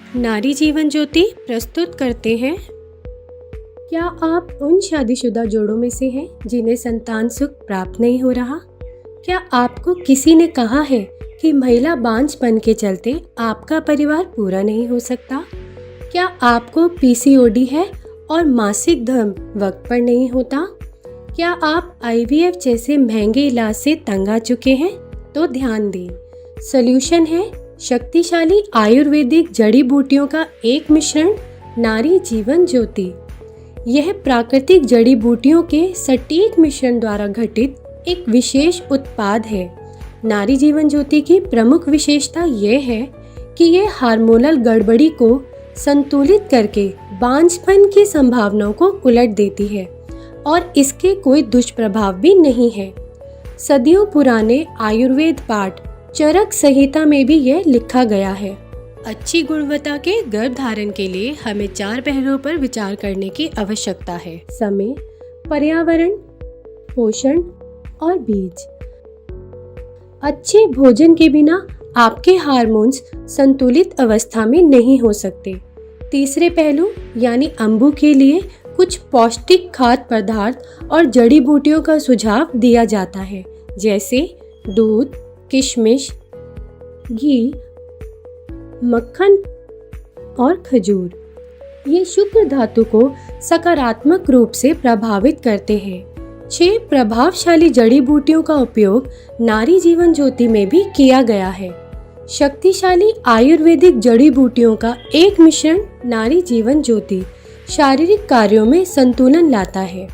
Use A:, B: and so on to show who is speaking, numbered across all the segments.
A: नारी जीवन ज्योति प्रस्तुत करते हैं। क्या आप उन शादीशुदा जोड़ों में से हैं जिन्हें संतान सुख प्राप्त नहीं हो रहा? क्या आपको किसी ने कहा है कि महिला बांझपन के चलते आपका परिवार पूरा नहीं हो सकता? क्या आपको पीसीओडी है और मासिक धर्म वक्त पर नहीं होता? क्या आप आईवीएफ जैसे महंगे इलाज से तंग आ चुके हैं? तो ध्यान दें, सॉल्यूशन है शक्तिशाली आयुर्वेदिक जड़ी बूटियों का एक मिश्रण, नारी जीवन ज्योति। यह प्राकृतिक जड़ी बूटियों के सटीक मिश्रण द्वारा घटित एक विशेष उत्पाद है। नारी जीवन ज्योति की प्रमुख विशेषता यह है कि यह हार्मोनल गड़बड़ी को संतुलित करके बांझपन की संभावनाओं को उलट देती है और इसके कोई दुष्प्रभाव भी नहीं है। सदियों पुराने आयुर्वेद पाठ चरक संहिता में भी यह लिखा गया है। अच्छी गुणवत्ता के गर्भधारण के लिए हमें 4 पहलुओं पर विचार करने की आवश्यकता है: समय, पर्यावरण, पोषण और बीज। अच्छे भोजन के बिना आपके हार्मोन्स संतुलित अवस्था में नहीं हो सकते। तीसरे पहलू यानी अंबु के लिए कुछ पौष्टिक खाद्य पदार्थ और जड़ी बूटियों का सुझाव दिया जाता है, जैसे दूध, किशमिश, घी, मक्खन और खजूर। ये शुक्र धातु को सकारात्मक रूप से प्रभावित करते हैं। 6 प्रभावशाली जड़ी बूटियों का उपयोग नारी जीवन ज्योति में भी किया गया है। शक्तिशाली आयुर्वेदिक जड़ी बूटियों का एक मिश्रण, नारी जीवन ज्योति, शारीरिक कार्यों में संतुलन लाता है।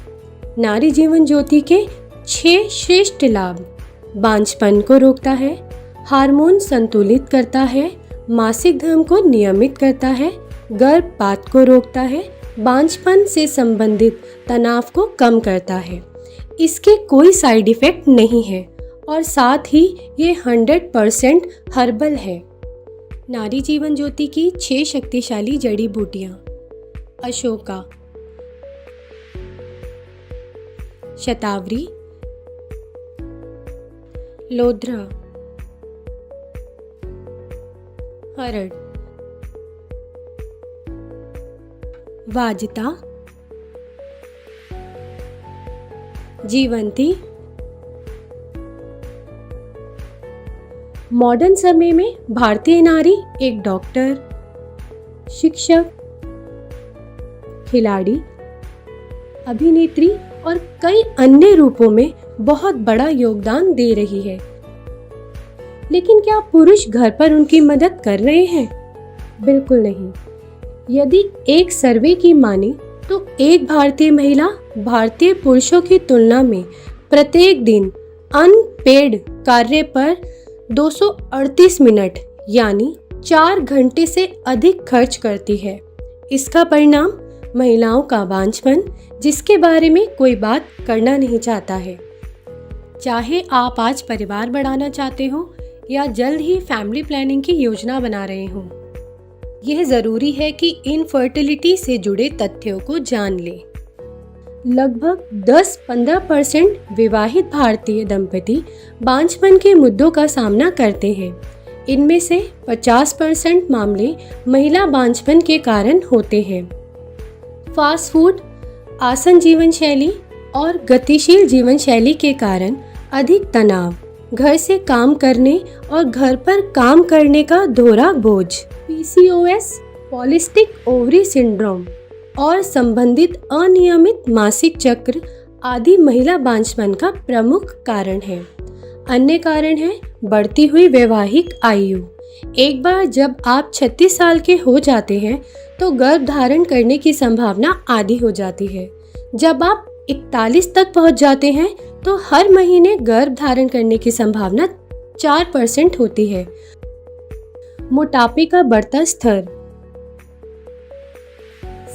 A: नारी जीवन ज्योति के 6 श्रेष्ठ लाभ: बांझपन को रोकता है, हार्मोन संतुलित करता है, मासिक धर्म को नियमित करता है, गर्भपात को रोकता है, बांझपन से संबंधित तनाव को कम करता है। इसके कोई साइड इफेक्ट नहीं है और साथ ही ये 100% हर्बल है। नारी जीवन ज्योति की 6 शक्तिशाली जड़ी बूटियां: अशोका, शतावरी, लोध्रा, हरड़, वाजता, जीवंती। मॉडर्न समय में भारतीय नारी एक डॉक्टर, शिक्षक, खिलाड़ी, अभिनेत्री और कई अन्य रूपों में बहुत बड़ा योगदान दे रही है। लेकिन क्या पुरुष घर पर उनकी मदद कर रहे हैं? बिल्कुल नहीं। यदि एक सर्वे की माने तो एक भारतीय महिला भारतीय पुरुषों की तुलना में प्रत्येक दिन अनपेड कार्य पर 238 मिनट यानी 4 घंटे से अधिक खर्च करती है। इसका परिणाम महिलाओं का बांझपन, जिसके बारे में कोई बात करना नहीं चाहता है। चाहे आप आज परिवार बढ़ाना चाहते हो या जल्द ही फैमिली प्लानिंग की योजना बना रहे हो, यह जरूरी है कि इनफर्टिलिटी से जुड़े तथ्यों को जान लें। लगभग 10-15% विवाहित भारतीय दंपति बांझपन के मुद्दों का सामना करते हैं। इनमें से 50% मामले महिला बांझपन के कारण होते हैं। फास्ट फूड, आसन जीवन शैली और गतिशील जीवन शैली के कारण अधिक तनाव, घर से काम करने और घर पर काम करने का दोहरा बोझ, पीसीओएस, पॉलिसिस्टिक ओवरी सिंड्रोम और संबंधित अनियमित मासिक चक्र आदि महिला बांझपन का प्रमुख कारण है। अन्य कारण है बढ़ती हुई वैवाहिक आयु। एक बार जब आप 36 साल के हो जाते हैं तो गर्भ धारण करने की संभावना आधी हो जाती है। जब आप 41 तक पहुंच जाते हैं तो हर महीने गर्भ धारण करने की संभावना 4% होती है। मोटापे का बढ़ता स्तर।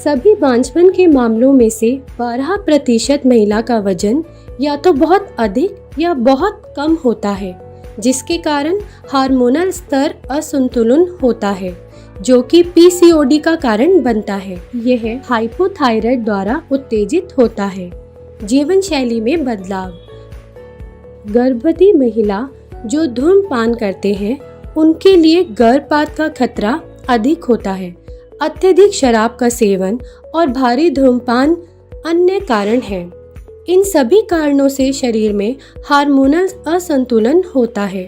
A: सभी बांझपन के मामलों में से 12% महिला का वजन या तो बहुत अधिक या बहुत कम होता है, जिसके कारण हार्मोनल स्तर असंतुलन होता है, जो कि पीसीओडी का कारण बनता है। यह हाइपोथायराइड द्वारा उत्तेजित होता है। जीवन शैली में बदलाव। गर्भवती महिला जो धूम्रपान करते हैं उनके लिए गर्भपात का खतरा अधिक होता है। अत्यधिक शराब का सेवन और भारी धूम्रपान अन्य कारण हैं। इन सभी कारणों से शरीर में हार्मोनल असंतुलन होता है,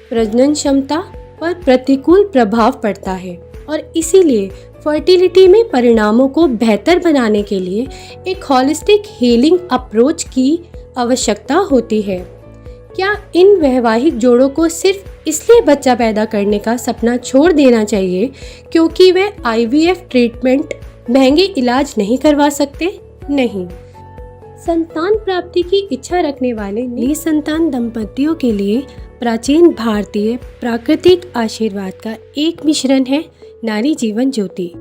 A: प्रजनन क्षमता पर प्रतिकूल प्रभाव पड़ता है और इसीलिए फर्टिलिटी में परिणामों को बेहतर बनाने के लिए एक होलिस्टिक हीलिंग अप्रोच की आवश्यकता होती है। क्या इन वैवाहिक जोड़ों को सिर्फ इसलिए बच्चा पैदा करने का सपना छोड़ देना चाहिए क्योंकि वे आईवीएफ ट्रीटमेंट महंगे इलाज नहीं करवा सकते? नहीं। संतान प्राप्ति की इच्छा रखने वाले निसंतान दंपतियों के लिए प्राचीन भारतीय प्राकृतिक आशीर्वाद का एक मिश्रण है नारी जीवन ज्योति।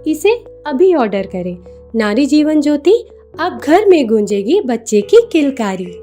A: इसे अभी ऑर्डर करें। नारी जीवन ज्योति अब घर में गूंजेगी बच्चे की किलकारी।